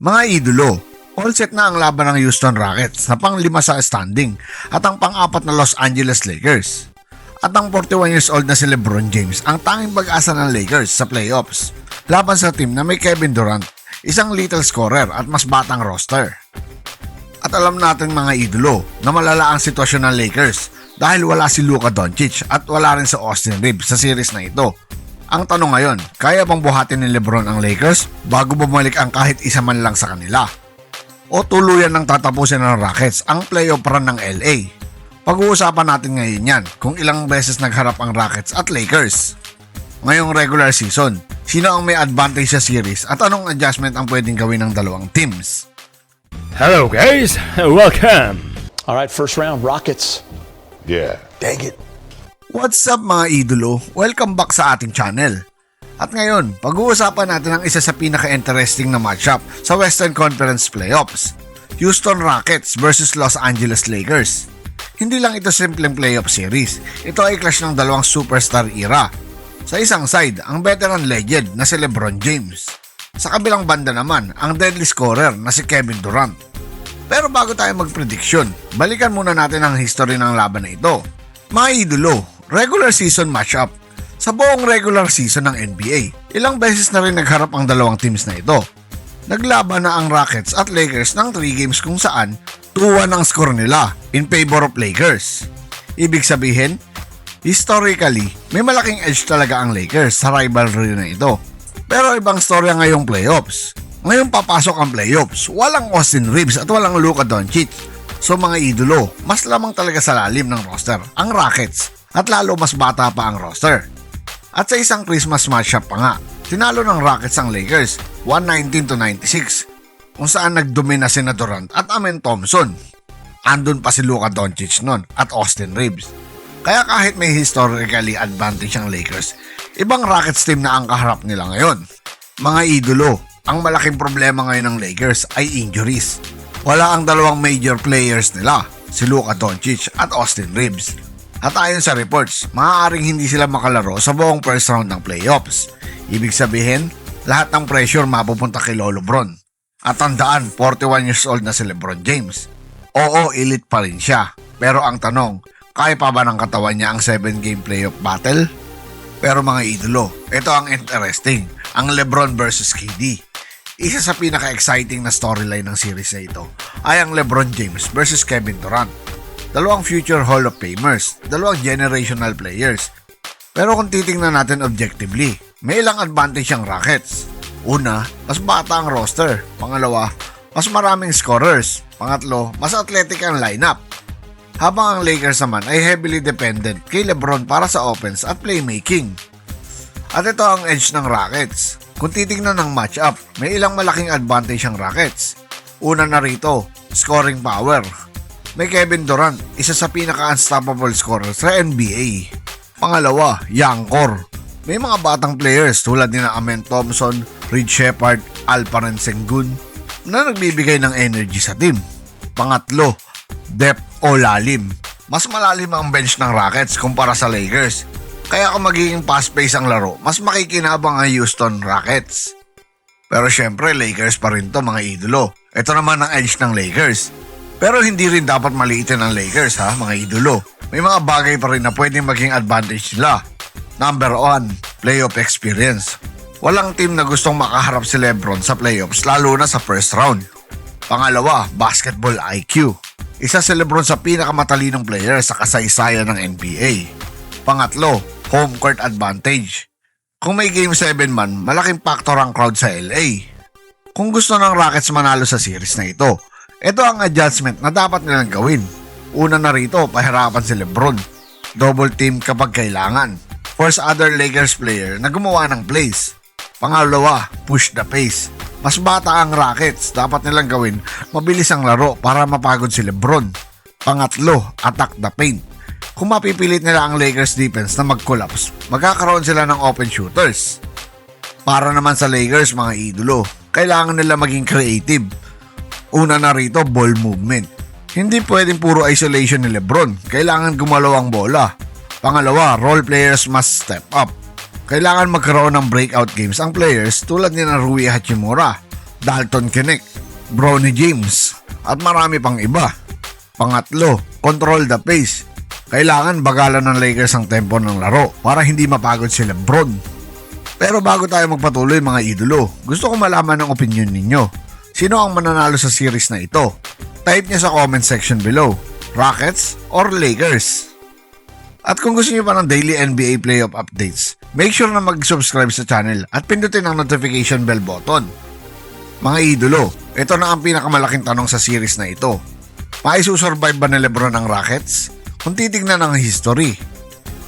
Mga idolo, all set na ang laban ng Houston Rockets sa pang-5 sa standing at ang pang-4 na Los Angeles Lakers. At ang 41 years old na si LeBron James ang tanging pag-asa ng Lakers sa playoffs laban sa team na may Kevin Durant, isang little scorer at mas batang roster. At alam natin mga idolo na malala ang sitwasyon ng Lakers dahil wala si Luka Doncic at wala rin si Austin Reeves sa series na ito. Ang tanong ngayon, kaya bang buhatin ni LeBron ang Lakers bago bumalik ang kahit isa man lang sa kanila? O tuluyan ng tatapusin ng Rockets ang playoff run ng LA? Pag-uusapan natin ngayon yan kung ilang beses nagharap ang Rockets at Lakers. Ngayong regular season, sino ang may advantage sa series at anong adjustment ang pwedeng gawin ng dalawang teams? Hello guys, welcome! All right, first round, Rockets. Yeah. Dang it. What's up mga idolo? Welcome back sa ating channel. At ngayon, pag-uusapan natin ang isa sa pinaka-interesting na matchup sa Western Conference Playoffs, Houston Rockets versus Los Angeles Lakers. Hindi lang ito simpleng playoff series, ito ay clash ng dalawang superstar era. Sa isang side, ang veteran legend na si LeBron James. Sa kabilang banda naman, ang deadly scorer na si Kevin Durant. Pero bago tayo mag-prediction, balikan muna natin ang history ng laban na ito. Mga idolo, regular season matchup. Sa buong regular season ng NBA, ilang beses na rin nagharap ang dalawang teams na ito. Naglaban na ang Rockets at Lakers ng 3 games kung saan 2-1 ang score nila in favor of Lakers. Ibig sabihin, historically, may malaking edge talaga ang Lakers sa rivalry na ito. Pero ibang storya ngayong playoffs. Ngayong papasok ang playoffs, walang Austin Reeves at walang Luka Doncic. So mga idolo, mas lamang talaga sa lalim ng roster ang Rockets at lalo mas bata pa ang roster. At sa isang Christmas matchup pa nga, tinalo ng Rockets ang Lakers 119-96 kung saan nagdomina si Durant at Amen Thompson. Andun pa si Luka Doncic nun at Austin Reeves. Kaya kahit may historically advantage ang Lakers, ibang Rockets team na ang kaharap nila ngayon. Mga idolo, ang malaking problema ngayon ng Lakers ay injuries. Wala ang dalawang major players nila, si Luka Doncic at Austin Reeves. At ayon sa reports, maaaring hindi sila makalaro sa buong first round ng playoffs. Ibig sabihin, lahat ng pressure mapupunta kay Lolo Bron. At tandaan, 41 years old na si LeBron James. Oo, elite pa rin siya. Pero ang tanong, kaya pa ba ng katawan niya ang 7-game playoff battle? Pero mga idolo, ito ang interesting, ang LeBron versus KD. Isa sa pinaka-exciting na storyline ng series na ito ay ang LeBron James versus Kevin Durant. Dalawang future Hall of Famers, dalawang generational players. Pero kung titingnan natin objectively, may ilang advantage ang Rockets. Una, mas bata ang roster. Pangalawa, mas maraming scorers. Pangatlo, mas athletic ang lineup. Habang ang Lakers naman ay heavily dependent kay LeBron para sa offense at playmaking. At ito ang edge ng Rockets. Kung titingnan ng matchup, may ilang malaking advantage ang Rockets. Una na rito, scoring power. May Kevin Durant, isa sa pinaka-unstoppable scorer sa NBA. Pangalawa, young core. May mga batang players tulad ni Amen Thompson, Reed Shepard, Alperen Sengun na nagbibigay ng energy sa team. Pangatlo, depth o lalim. Mas malalim ang bench ng Rockets kumpara sa Lakers. Kaya kung magiging fast-paced ang laro, mas makikinabang ang Houston Rockets. Pero syempre, Lakers pa rin to mga idolo. Ito naman ang edge ng Lakers. Pero hindi rin dapat maliitin ng Lakers ha mga idolo. May mga bagay pa rin na pwedeng maging advantage nila. Number 1, playoff experience. Walang team na gustong makaharap si LeBron sa playoffs lalo na sa first round. Pangalawa, basketball IQ. Isa si LeBron sa pinakamatalinong player sa kasaysayan ng NBA. Pangatlo, home court advantage. Kung may Game 7 man, malaking factor ang crowd sa LA. Kung gusto ng Rockets manalo sa series na ito, ito ang adjustment na dapat nilang gawin. Una na rito, pahirapan si LeBron. Double team kapag kailangan. Force other Lakers player na gumawa ng plays. Pangalawa, push the pace. Mas bata ang Rockets, dapat nilang gawin mabilis ang laro para mapagod si LeBron. Pangatlo, attack the paint. Kung mapipilit nila ang Lakers defense na mag-collapse, magkakaroon sila ng open shooters. Para naman sa Lakers mga idolo, kailangan nila maging creative. Una na rito, ball movement. Hindi pwedeng puro isolation ni LeBron, kailangan gumalaw ang bola. Pangalawa, role players must step up. Kailangan magkaroon ng breakout games ang players tulad ni Rui Hachimura, Dalton Knecht, Bronny James, at marami pang iba. Pangatlo, control the pace. Kailangan bagalan ng Lakers ang tempo ng laro para hindi mapagod si LeBron. Pero bago tayo magpatuloy mga idolo, gusto ko malaman ang opinion ninyo. Sino ang mananalo sa series na ito? Type nyo sa comment section below, Rockets or Lakers? At kung gusto nyo pa ng daily NBA playoff updates, make sure na mag-subscribe sa channel at pindutin ang notification bell button. Mga idolo, ito na ang pinakamalaking tanong sa series na ito. Maisusurvive ba ni LeBron ang Rockets? Kung titignan ang history,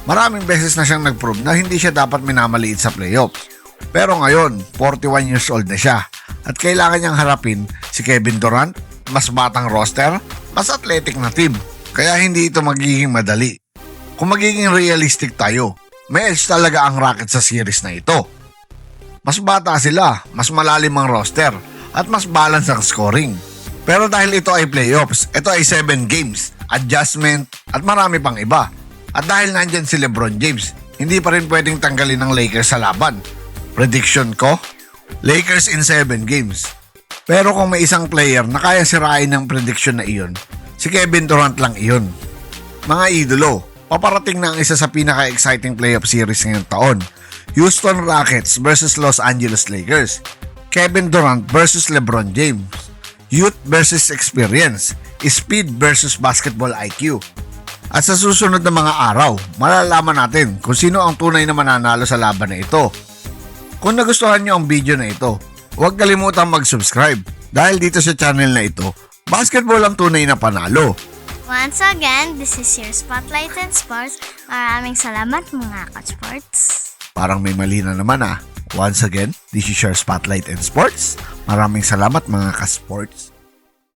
maraming beses na siyang nag-prove na hindi siya dapat minamaliit sa playoffs. Pero ngayon, 41 years old na siya at kailangan niyang harapin si Kevin Durant, mas batang roster, mas athletic na team. Kaya hindi ito magiging madali. Kung magiging realistic tayo, may edge talaga ang Rockets sa series na ito. Mas bata sila, mas malalim ang roster, at mas balance ang scoring. Pero dahil ito ay playoffs, ito ay 7 games, adjustment, at marami pang iba. At dahil nandyan si LeBron James, hindi pa rin pwedeng tanggalin ng Lakers sa laban. Prediction ko, Lakers in 7 games. Pero kung may isang player na kaya sirain ng prediction na iyon, si Kevin Durant lang iyon. Mga idolo, paparating na ang isa sa pinaka-exciting playoff series ngayong taon. Houston Rockets versus Los Angeles Lakers. Kevin Durant versus LeBron James. Youth versus experience. Speed versus basketball IQ. At sa susunod na mga araw, malalaman natin kung sino ang tunay na mananalo sa laban na ito. Kung nagustuhan nyo ang video na ito, huwag kalimutang mag-subscribe dahil dito sa channel na ito, basketball ang tunay na panalo. Once again, this is your Spotlight in Sports. Maraming salamat mga ka-sports. Parang may mali na naman ah. Once again, this is your Spotlight in Sports. Maraming salamat mga ka-sports.